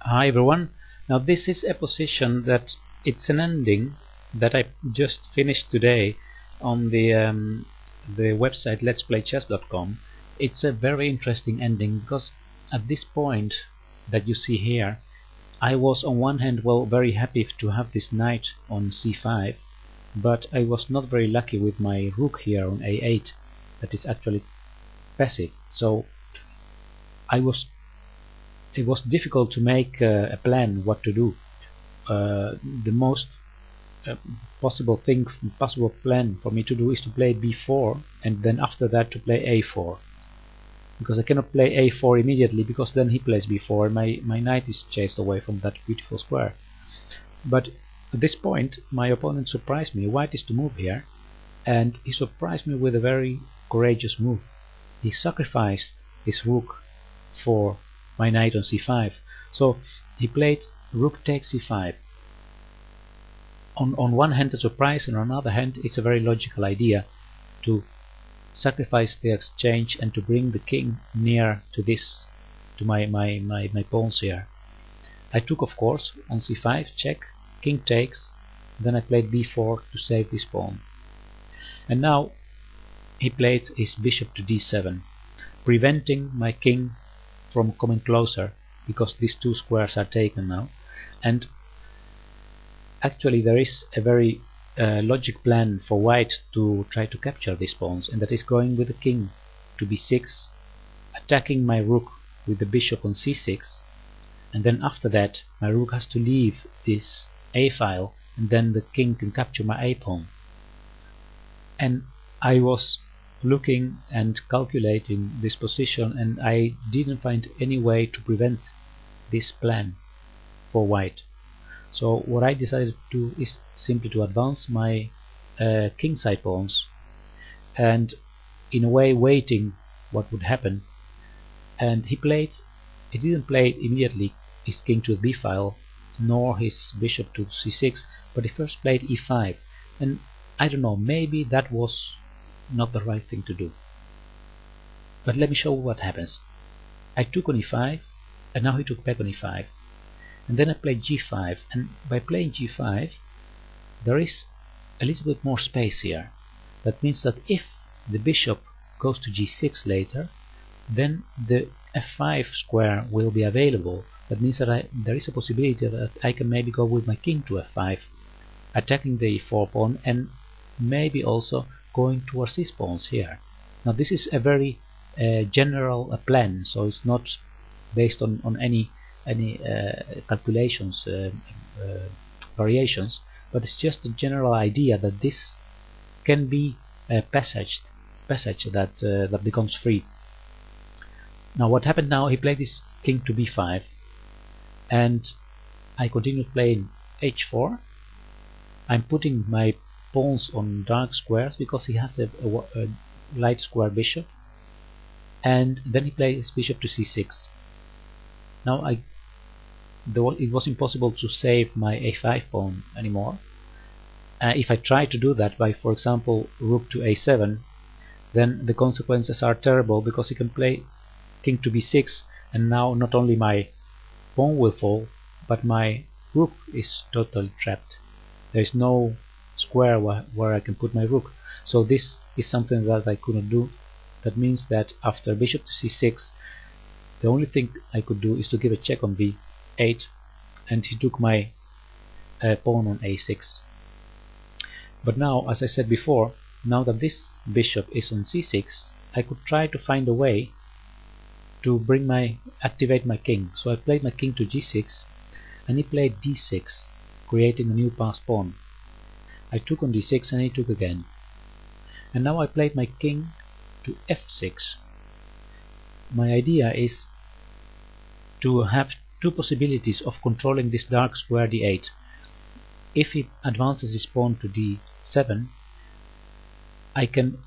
Hi everyone. Now this is a position that it's an ending that I just finished today on the website letsplaychess.com. It's a very interesting ending because at this point that you see here, I was on one hand very happy to have this knight on c5, but I was not very lucky with my rook here on a8 that is actually passive. So it was difficult to make a plan what to do. The most possible plan for me to do is to play b4 and then after that to play a4, because I cannot play a4 immediately because then he plays b4 and my knight is chased away from that beautiful square. But at this point my opponent surprised me. White is to move here, and he surprised me with a very courageous move. He sacrificed his rook for my knight on c5. So he played rook takes c5. On one hand a surprise, and on the other hand it's a very logical idea to sacrifice the exchange and to bring the king near to this, to my pawns here. I took, of course, on c5, check, king takes, then I played b4 to save this pawn. And now he played his bishop to d7, preventing my king from coming closer, because these two squares are taken now. And actually there is a very logic plan for white to try to capture these pawns, and that is going with the king to b6, attacking my rook with the bishop on c6, and then after that my rook has to leave this a file, and then the king can capture my a pawn. And I was looking and calculating this position, and I didn't find any way to prevent this plan for white. So what I decided to do is simply to advance my kingside pawns, and in a way waiting what would happen. And he didn't play immediately his king to the b file nor his bishop to c6, but he first played e5, and I don't know, maybe that was not the right thing to do. But let me show what happens. I took on e5, and now he took back on e5, and then I played g5, and by playing g5 there is a little bit more space here. That means that if the bishop goes to g6 later, then the f5 square will be available. That means that there is a possibility that I can maybe go with my king to f5, attacking the e4 pawn, and maybe also going towards these pawns here. Now this is a very general plan, so it's not based on any calculations, variations, but it's just a general idea that this can be a passage that becomes free. Now what happened now, he played this king to b5, and I continued playing h4. I'm putting my pawns on dark squares because he has a light square bishop, and then he plays bishop to c6. Now it was impossible to save my a5 pawn anymore. If I try to do that by, for example, rook to a7, then the consequences are terrible, because he can play king to b6, and now not only my pawn will fall, but my rook is totally trapped. There is no square where I can put my rook. So this is something that I couldn't do. That means that after bishop to c6, the only thing I could do is to give a check on b8, and he took my pawn on a6. But now, as I said before, now that this bishop is on c6, I could try to find a way to activate my king. So I played my king to g6, and he played d6, creating a new passed pawn. I took on d6, and he took again. And now I played my king to f6. My idea is to have two possibilities of controlling this dark square d8. If he advances his pawn to d7, I can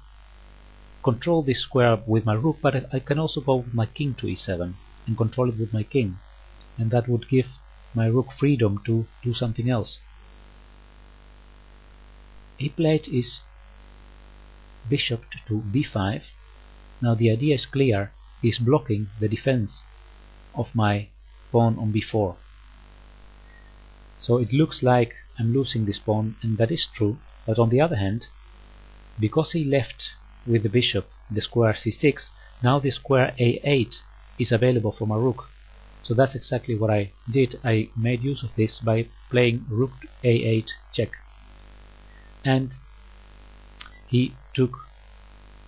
control this square with my rook, but I can also go with my king to e7 and control it with my king, and that would give my rook freedom to do something else. He played his bishop to b5. Now the idea is clear. He's blocking the defense of my pawn on b4. So it looks like I'm losing this pawn, and that is true. But on the other hand, because he left with the bishop the square c6, now the square a8 is available for my rook. So that's exactly what I did. I made use of this by playing rook a8 check, and he took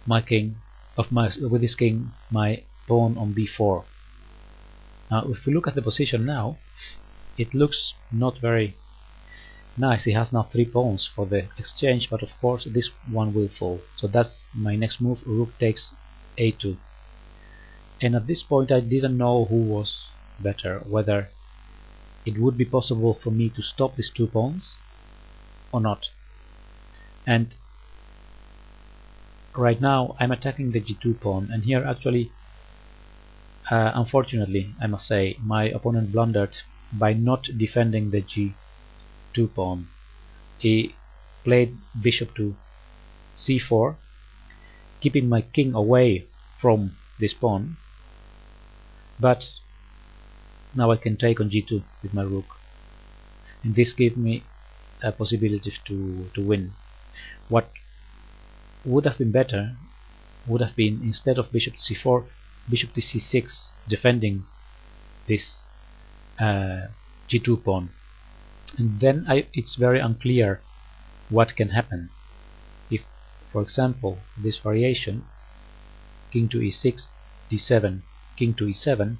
my king with his king my pawn on b4. Now if we look at the position now, it looks not very nice. He has now 3 pawns for the exchange, but of course this one will fall. So that's my next move. Rook takes a2, and at this point I didn't know who was better, whether it would be possible for me to stop these 2 pawns or not. And right now I'm attacking the g2 pawn, and here actually unfortunately I must say my opponent blundered by not defending the g2 pawn. He played bishop to c4, keeping my king away from this pawn, but now I can take on g2 with my rook, and this gave me a possibility to win. What would have been better would have been, instead of bishop to c4, bishop to c6, defending this g2 pawn, and then it's very unclear what can happen if, for example, this variation king to e6, d7, king to e7,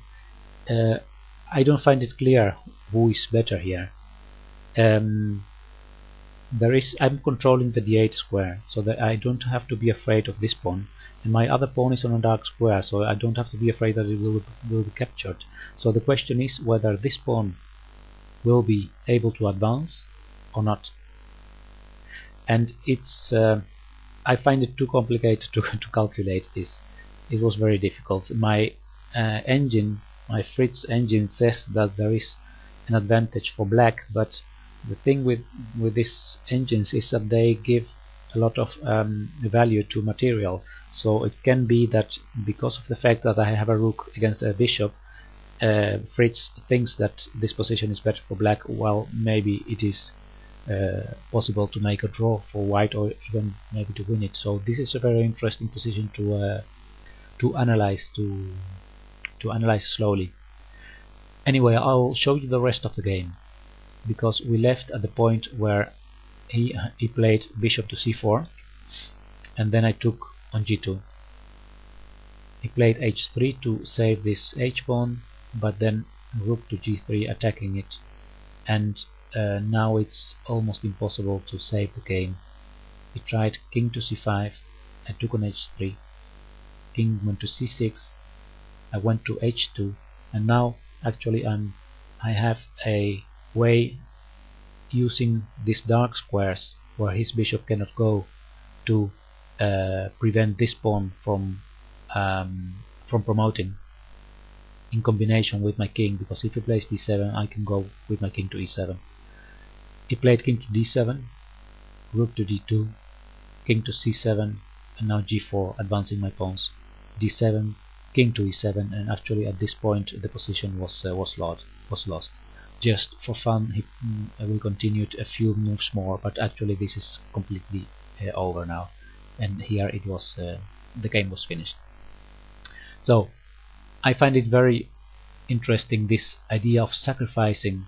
I don't find it clear who is better here. I'm controlling the d8 square, so that I don't have to be afraid of this pawn, and my other pawn is on a dark square, so I don't have to be afraid that it will be captured. So the question is whether this pawn will be able to advance or not. And it's I find it too complicated to calculate this. It was very difficult. My my Fritz engine says that there is an advantage for black, but the thing with these engines is that they give a lot of value to material. So it can be that because of the fact that I have a rook against a bishop, Fritz thinks that this position is better for black, while maybe it is possible to make a draw for white, or even maybe to win it. So this is a very interesting position to analyze slowly. Anyway, I'll show you the rest of the game, because we left at the point where he played bishop to c4, and then I took on g2. He played h3 to save this h-pawn, but then rook to g3 attacking it, and now it's almost impossible to save the game. He tried king to c5, I took on h3, king went to c6, I went to h2, and now actually I have a way using these dark squares where his bishop cannot go to prevent this pawn from promoting, in combination with my king, because if he plays d7 I can go with my king to e7. He played king to d7, rook to d2, king to c7, and now g4, advancing my pawns, d7, king to e7, and actually at this point the position was lost. Just for fun, we continued a few moves more, but actually this is completely over now, and here it was the game was finished. So I find it very interesting, this idea of sacrificing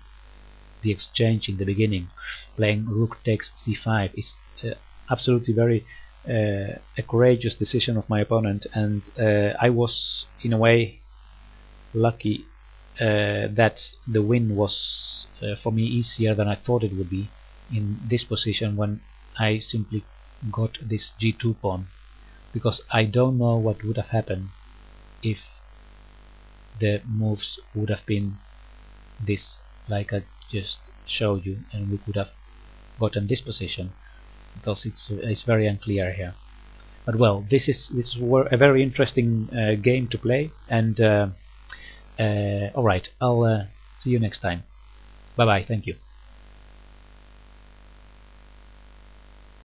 the exchange in the beginning. Playing rook takes c5 is absolutely very a courageous decision of my opponent, and I was in a way lucky that the win was for me easier than I thought it would be in this position, when I simply got this g2 pawn, because I don't know what would have happened if the moves would have been this, like I just showed you, and we could have gotten this position, because it's very unclear here. But well, this is a very interesting game to play, and alright, I'll see you next time. Bye bye, thank you.